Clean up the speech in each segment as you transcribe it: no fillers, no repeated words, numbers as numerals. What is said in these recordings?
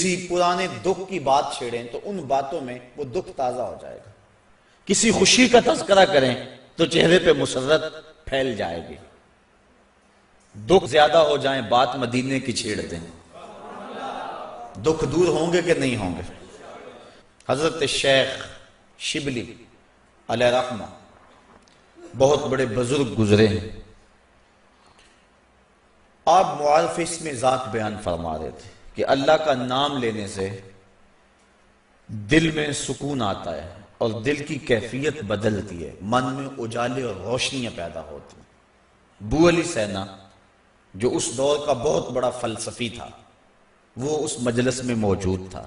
کسی پرانے دکھ کی بات چھیڑیں تو ان باتوں میں وہ دکھ تازہ ہو جائے گا، کسی خوشی کا تذکرہ کریں تو چہرے پہ مسرت پھیل جائے گی، دکھ زیادہ ہو جائیں بات مدینے کی چھیڑ دیں، دکھ دور ہوں گے کہ نہیں ہوں گے۔ حضرت شیخ شبلی علیہ رحمہ بہت بڑے بزرگ گزرے ہیں، آپ معارف اس میں ذات بیان فرما رہے تھے کہ اللہ کا نام لینے سے دل میں سکون آتا ہے اور دل کی کیفیت بدلتی ہے، من میں اجالے اور روشنیاں پیدا ہوتی ہیں۔ بو علی سینا جو اس دور کا بہت بڑا فلسفی تھا وہ اس مجلس میں موجود تھا،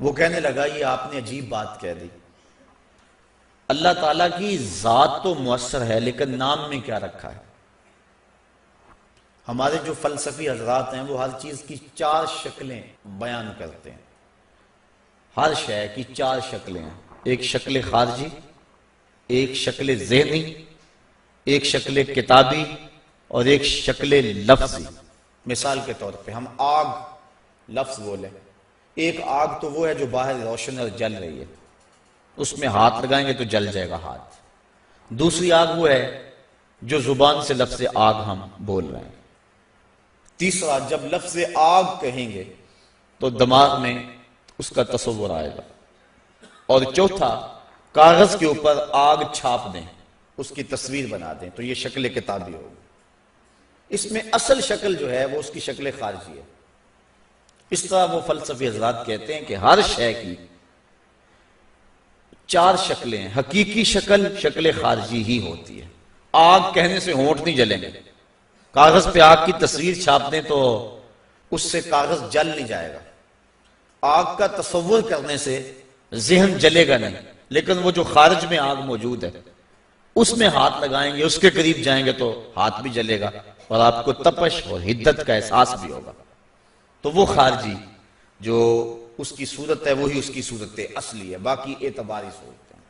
وہ کہنے لگا یہ آپ نے عجیب بات کہہ دی، اللہ تعالیٰ کی ذات تو مؤثر ہے لیکن نام میں کیا رکھا ہے؟ ہمارے جو فلسفی حضرات ہیں وہ ہر چیز کی 4 شکلیں بیان کرتے ہیں، ہر شے کی 4 شکلیں ہیں، ایک شکل خارجی، ایک شکل ذہنی، ایک شکل کتابی اور ایک شکل لفظی۔ مثال کے طور پہ ہم آگ لفظ بولیں، ایک آگ تو وہ ہے جو باہر روشن اور جل رہی ہے، اس میں ہاتھ لگائیں گے تو جل جائے گا ہاتھ۔ دوسری آگ وہ ہے جو زبان سے لفظ آگ ہم بول رہے ہیں۔ تیسرا جب لفظ آگ کہیں گے تو دماغ میں اس کا تصور آئے گا، اور چوتھا کاغذ کے اوپر آگ چھاپ دیں، اس کی تصویر بنا دیں تو یہ شکل کتابی ہوگی۔ اس میں اصل شکل جو ہے وہ اس کی شکل خارجی ہے۔ اس طرح وہ فلسفی حضرات کہتے ہیں کہ ہر شے کی 4 شکلیں ہیں، حقیقی شکل شکل خارجی ہی ہوتی ہے۔ آگ کہنے سے ہونٹ نہیں جلیں گے، کاغذ پہ آگ کی تصویر چھاپ دیں تو اس سے کاغذ جل نہیں جائے گا، آگ کا تصور کرنے سے ذہن جلے گا نہیں، لیکن وہ جو خارج میں آگ موجود ہے اس میں ہاتھ لگائیں گے، اس کے قریب جائیں گے تو ہاتھ بھی جلے گا اور آپ کو تپش اور حدت کا احساس بھی ہوگا۔ تو وہ خارجی جو اس کی صورت ہے وہی اس کی صورت اصلی ہے، باقی اعتباری صورت ہے۔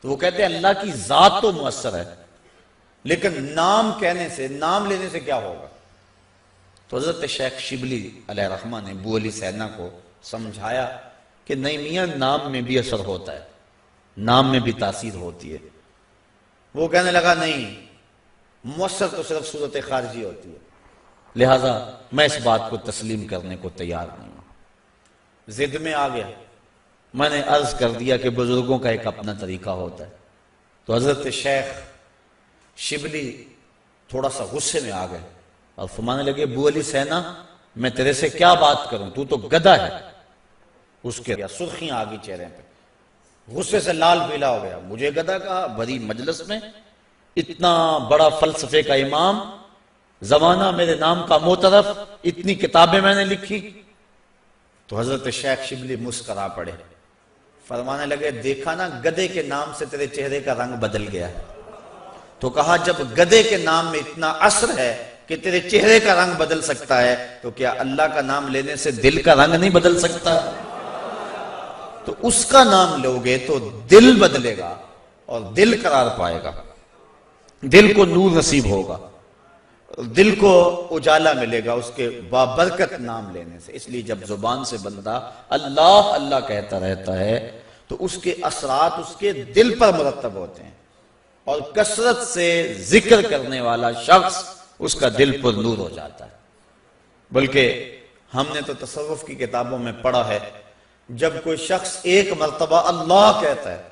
تو وہ کہتے ہیں اللہ کی ذات تو مؤثر ہے لیکن نام کہنے سے، نام لینے سے کیا ہوگا؟ تو حضرت شیخ شبلی علیہ رحمہ نے بو علی سینا کو سمجھایا کہ نہیں میاں، نام میں بھی اثر ہوتا ہے، نام میں بھی تاثیر ہوتی ہے۔ وہ کہنے لگا نہیں، مؤثر تو صرف صورت خارجی ہوتی ہے، لہذا میں اس بات کو تسلیم کرنے کو تیار نہیں ہوں۔ ضد میں آ گیا، میں نے عرض کر دیا کہ بزرگوں کا ایک اپنا طریقہ ہوتا ہے۔ تو حضرت شیخ شبلی تھوڑا سا غصے میں آ گئے اور فرمانے لگے بو علی سینا میں تیرے سے کیا بات کروں، تو گدھا ہے۔ اس کے سرخیاں آ گئی چہرے پہ، غصے سے لال پیلا ہو گیا، مجھے گدھا کہا بھری مجلس میں، اتنا بڑا فلسفے کا امام، زمانہ میرے نام کا معترف، اتنی کتابیں میں نے لکھی۔ تو حضرت شیخ شبلی مسکرا پڑے، فرمانے لگے دیکھا نا گدھے کے نام سے تیرے چہرے کا رنگ بدل گیا۔ تو کہا جب گدھے کے نام میں اتنا اثر ہے کہ تیرے چہرے کا رنگ بدل سکتا ہے تو کیا اللہ کا نام لینے سے دل کا رنگ نہیں بدل سکتا؟ تو اس کا نام لوگے تو دل بدلے گا اور دل قرار پائے گا، دل کو نور نصیب ہوگا، دل کو اجالا ملے گا اس کے بابرکت نام لینے سے۔ اس لیے جب زبان سے بندہ اللہ اللہ کہتا رہتا ہے تو اس کے اثرات اس کے دل پر مرتب ہوتے ہیں، اور کثرت سے ذکر کرنے والا شخص اس کا دل پر نور ہو جاتا ہے۔ بلکہ ہم نے تو تصوف کی کتابوں میں پڑھا ہے جب کوئی شخص ایک مرتبہ اللہ کہتا ہے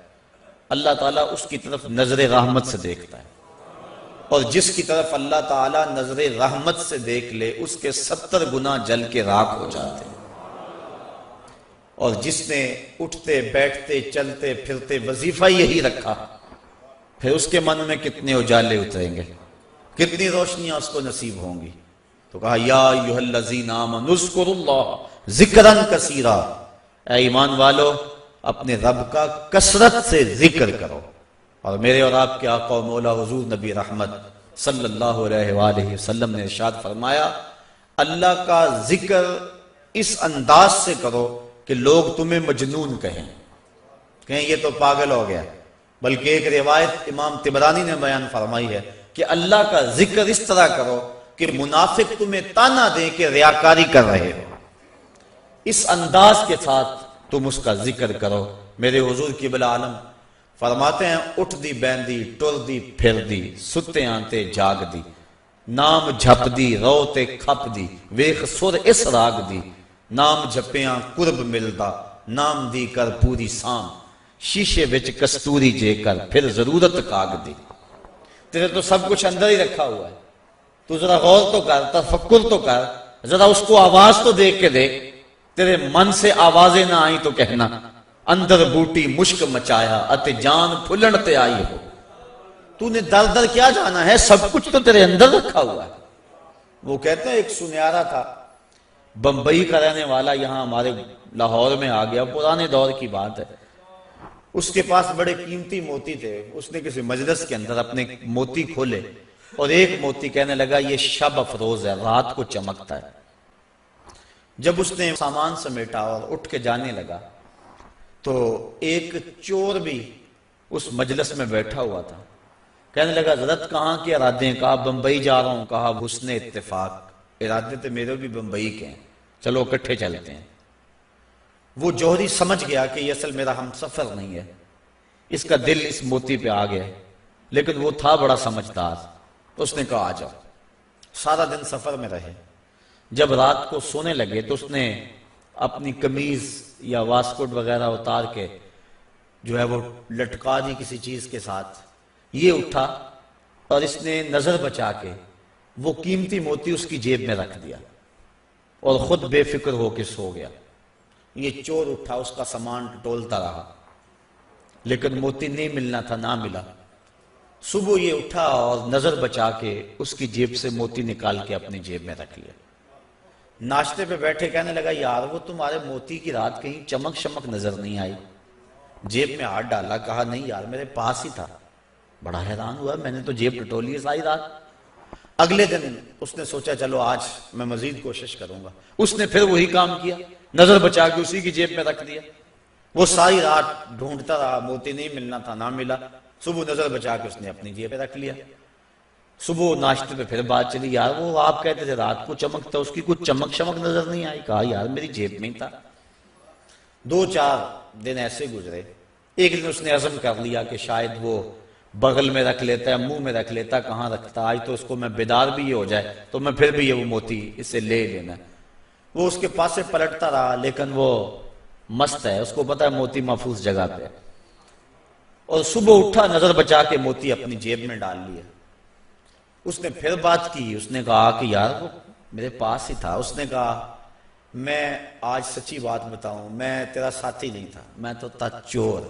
اللہ تعالیٰ اس کی طرف نظر رحمت سے دیکھتا ہے، اور جس کی طرف اللہ تعالیٰ نظر رحمت سے دیکھ لے اس کے 70 گنا جل کے راکھ ہو جاتے ہیں۔ اور جس نے اٹھتے بیٹھتے چلتے پھرتے وظیفہ یہی رکھا، پھر اس کے من میں کتنے اجالے اتریں گے، کتنی روشنیاں اس کو نصیب ہوں گی۔ تو کہا یا ایھا الذین آمنوا اذکروا اللہ ذکرا کثیرا، اے ایمان والو اپنے رب کا کثرت سے ذکر کرو۔ اور میرے اور آپ کے آقا و مولا حضور نبی رحمت صلی اللہ علیہ وآلہ وسلم نے ارشاد فرمایا اللہ کا ذکر اس انداز سے کرو کہ لوگ تمہیں مجنون کہیں یہ تو پاگل ہو گیا۔ بلکہ ایک روایت امام طبرانی نے بیان فرمائی ہے کہ اللہ کا ذکر اس طرح کرو کہ منافق تمہیں تانا دیں کہ ریاکاری کر رہے ہو۔ اس انداز کے ساتھ تم اس کا ذکر کرو۔ میرے حضور قبلہ عالم فرماتے ہیں اٹھ دی بیندی ٹر دی پھر دی ستے آنتے جاگ دی نام جھپ دی رو تے کھپ دی ویخ سر اس راگ دی نام جھپیاں قرب ملدا نام دی کر پوری سام شیشے وچ کستوری جے کر پھر ضرورت کاگ دی۔ تیرے تو سب کچھ اندر ہی رکھا ہوا ہے، تو ذرا غور تو کر، تفکر تو کر، ذرا اس کو آواز تو دیکھ کے دیکھ۔ تیرے من سے آوازیں نہ آئیں تو کہنا اندر بوٹی مشک مچایا اتے جان پھلن تے آئی ہو۔ تو نے در در کیا جانا ہے، سب کچھ تو تیرے اندر رکھا ہوا ہے۔ وہ کہتے ہیں ایک سنیارا تھا، بمبئی کا رہنے والا، یہاں ہمارے لاہور میں آ گیا، پرانے دور کی بات ہے۔ اس کے پاس بڑے قیمتی موتی تھے، اس نے کسی مجلس کے اندر اپنے موتی کھولے اور ایک موتی کہنے لگا یہ شب افروز ہے، رات کو چمکتا ہے۔ جب اس نے سامان سمیٹا اور اٹھ کے جانے لگا تو ایک چور بھی اس مجلس میں بیٹھا ہوا تھا، کہنے لگا حضرت کہاں کے ارادے ہیں؟ کہا بمبئی جا رہا ہوں۔ کہا حسن اتفاق، ارادے تو میرے بھی بمبئی کے ہیں، چلو اکٹھے چلتے ہیں۔ وہ جوہری سمجھ گیا کہ یہ اصل میرا ہم سفر نہیں ہے، اس کا دل اس موتی پہ آ گیا، لیکن وہ تھا بڑا سمجھدار، تو اس نے کہا آ جاؤ۔ سارا دن سفر میں رہے، جب رات کو سونے لگے تو اس نے اپنی قمیض یا واسکٹ وغیرہ اتار کے جو ہے وہ لٹکا دی کسی چیز کے ساتھ۔ یہ اٹھا اور اس نے نظر بچا کے وہ قیمتی موتی اس کی جیب میں رکھ دیا اور خود بے فکر ہو کے سو گیا۔ یہ چور اٹھا، اس کا سامان ٹولتا رہا، لیکن موتی نہیں ملنا تھا، نہ ملا۔ صبح یہ اٹھا اور نظر بچا کے اس کی جیب سے موتی نکال کے اپنی جیب میں رکھ لیا۔ ناشتے پہ بیٹھے کہنے لگا یار وہ تمہارے موتی کی رات کہیں چمک شمک نظر نہیں آئی؟ جیب میں ہاتھ ڈالا، کہا نہیں یار میرے پاس ہی تھا۔ بڑا حیران ہوا، میں نے تو جیب ٹٹولی ہے ساری رات۔ اگلے دن اس نے سوچا چلو آج میں مزید کوشش کروں گا۔ اس نے پھر وہی کام کیا، نظر بچا کے اسی کی جیب میں رکھ دیا۔ وہ ساری رات ڈھونڈتا رہا، موتی نہیں ملنا تھا، نہ ملا۔ صبح نظر بچا کے اس نے اپنی جیب میں رکھ لیا۔ صبح ناشتے پہ پھر بات چلی، یار وہ آپ کہتے تھے رات کو چمکتا، اس کی کچھ چمک شمک نظر نہیں آئی؟ کہا یار میری جیب میں ہی تھا۔ 2-4 دن ایسے گزرے۔ ایک دن اس نے عزم کر لیا کہ شاید وہ بغل میں رکھ لیتا ہے، منہ میں رکھ لیتا، کہاں رکھتا، آج تو اس کو میں بیدار بھی یہ ہو جائے تو میں پھر بھی یہ وہ موتی اس سے لے لینا۔ وہ اس کے پاس سے پلٹتا رہا، لیکن وہ مست ہے، اس کو پتا ہے موتی محفوظ جگہ پہ۔ اور صبح اٹھا، نظر بچا کے موتی اپنی جیب میں ڈال لیا۔ اس نے پھر بات کی، اس نے کہا کہ یار وہ میرے پاس ہی تھا۔ اس نے کہا میں آج سچی بات بتاؤں، میں تیرا ساتھی نہیں تھا، میں تو تھا چور،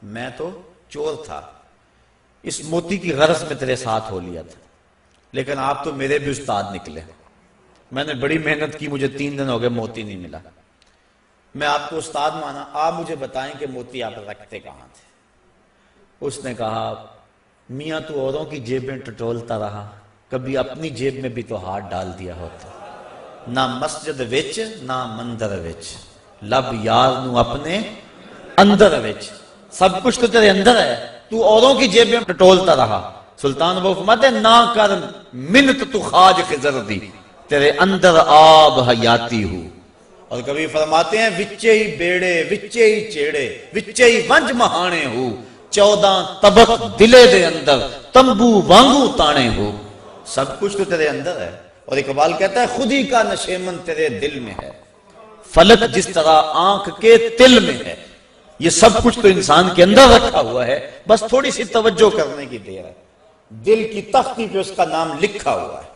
میں تو چور تھا، اس موتی کی غرض میں تیرے ساتھ ہو لیا تھا، لیکن آپ تو میرے بھی استاد نکلے۔ میں نے بڑی محنت کی، مجھے 3 دن ہو گئے موتی نہیں ملا، میں آپ کو استاد مانا، آپ مجھے بتائیں کہ موتی آپ رکھتے کہاں تھے؟ اس نے کہا میاں تو اوروں کی جیب میں ٹٹولتا رہا، کبھی اپنی جیب میں بھی تو ہاتھ ڈال دیا ہوتا، نہ مسجد وچ نہ مندر وچ، لب یار نو اپنے اندر وچ، سب کچھ تو تیرے اندر ہے، تو اوروں کی جیب میں ٹٹولتا رہا۔ سلطان وہ فرماتے ہیں نہ کر منت تو خواج خضر دی، تیرے اندر آب حیاتی ہو۔ اور کبھی فرماتے ہیں وچے ہی بیڑے وچے ہی چیڑے وچے ہی ونج مہانے ہو، 14 طبق دلے دے اندر تمبو وانگو تانے ہو۔ سب کچھ تو تیرے اندر ہے۔ اور اقبال کہتا ہے خود ہی کا نشیمن تیرے دل میں ہے، فلک جس طرح آنکھ کے تل میں ہے۔ یہ سب کچھ تو انسان کے اندر رکھا ہوا ہے، بس تھوڑی سی توجہ کرنے کی دیر ہے۔ دل کی تختی پہ اس کا نام لکھا ہوا ہے۔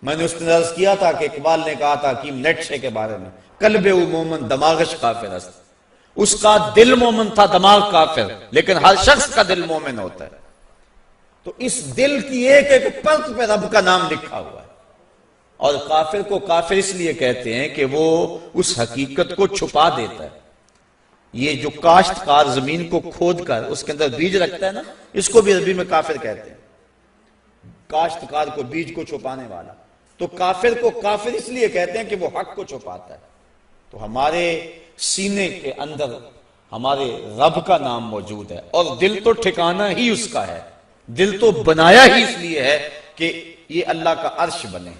میں نے اس نے عرض کیا تھا کہ اقبال نے کہا تھا حکیم نیٹشے کے بارے میں، قلب او مومن دماغش کافر است، اس کا دل مومن تھا، دماغ کافر، لیکن ہر شخص کا دل مومن ہوتا ہے۔ تو اس دل کی ایک ایک پرت پہ رب کا نام لکھا ہوا ہے۔ اور کافر کو کافر اس لیے کہتے ہیں کہ وہ اس حقیقت کو چھپا دیتا ہے۔ یہ جو کاشتکار زمین کو کھود کر اس کے اندر بیج رکھتا ہے نا، اس کو بھی عربی میں کافر کہتے ہیں، کاشتکار کو، بیج کو چھپانے والا۔ تو کافر کو کافر اس لیے کہتے ہیں کہ وہ حق کو چھپاتا ہے۔ تو ہمارے سینے کے اندر ہمارے رب کا نام موجود ہے، اور دل تو ٹھکانہ ہی اس کا ہے، دل تو بنایا ہی اس لیے ہے کہ یہ اللہ کا عرش بنے۔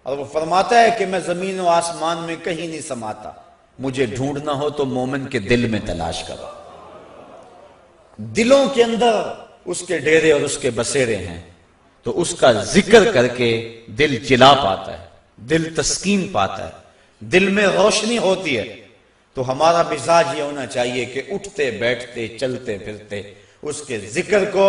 اور وہ فرماتا ہے کہ میں زمین و آسمان میں کہیں نہیں سماتا، مجھے ڈھونڈنا ہو تو مومن کے دل میں تلاش کرو۔ دلوں کے اندر اس کے ڈیرے اور اس کے بسیرے ہیں، تو اس کا ذکر کر کے دل چلا پاتا ہے، دل تسکین پاتا ہے، دل میں روشنی ہوتی ہے۔ تو ہمارا مزاج یہ ہونا چاہیے کہ اٹھتے بیٹھتے چلتے پھرتے اس کے ذکر کو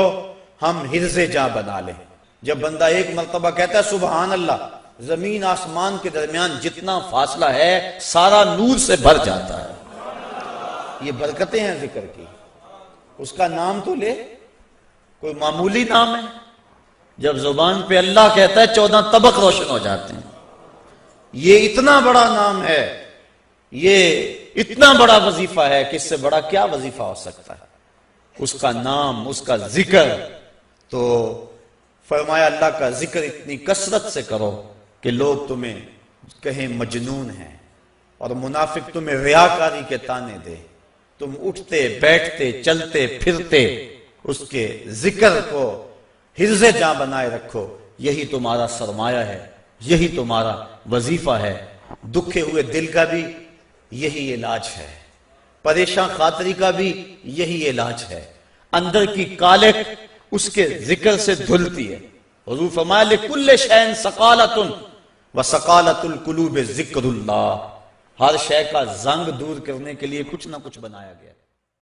ہم حرز جاں بنا لیں۔ جب بندہ ایک مرتبہ کہتا ہے سبحان اللہ، زمین آسمان کے درمیان جتنا فاصلہ ہے سارا نور سے بھر جاتا ہے۔ یہ برکتیں ہیں ذکر کی۔ اس کا نام تو لے، کوئی معمولی نام ہے؟ جب زبان پہ اللہ کہتا ہے 14 طبق روشن ہو جاتے ہیں۔ یہ اتنا بڑا نام ہے، یہ اتنا بڑا وظیفہ ہے کہ اس سے بڑا کیا وظیفہ ہو سکتا ہے؟ اس کا نام، اس کا ذکر۔ تو فرمایا اللہ کا ذکر اتنی کثرت سے کرو کہ لوگ تمہیں کہیں مجنون ہیں، اور منافق تمہیں ریاکاری کے تانے دے۔ تم اٹھتے بیٹھتے چلتے پھرتے اس کے ذکر کو حرز جاں بنائے رکھو، یہی تمہارا سرمایہ ہے، یہی تمہارا وظیفہ ہے۔ دکھے ہوئے دل کا بھی یہی علاج ہے، پریشان خاطری کا بھی یہی علاج ہے۔ اندر کی کالک اس کے ذکر سے دھلتی ہے۔ حضور فرمایا لِكُلِّ شَيْءٍ سَقَالَةٌ وَسَقَالَةُ الْقُلُوبِ ذِكْرُ اللَّهِ۔ ہر شے کا زنگ دور کرنے کے لیے کچھ نہ کچھ بنایا گیا۔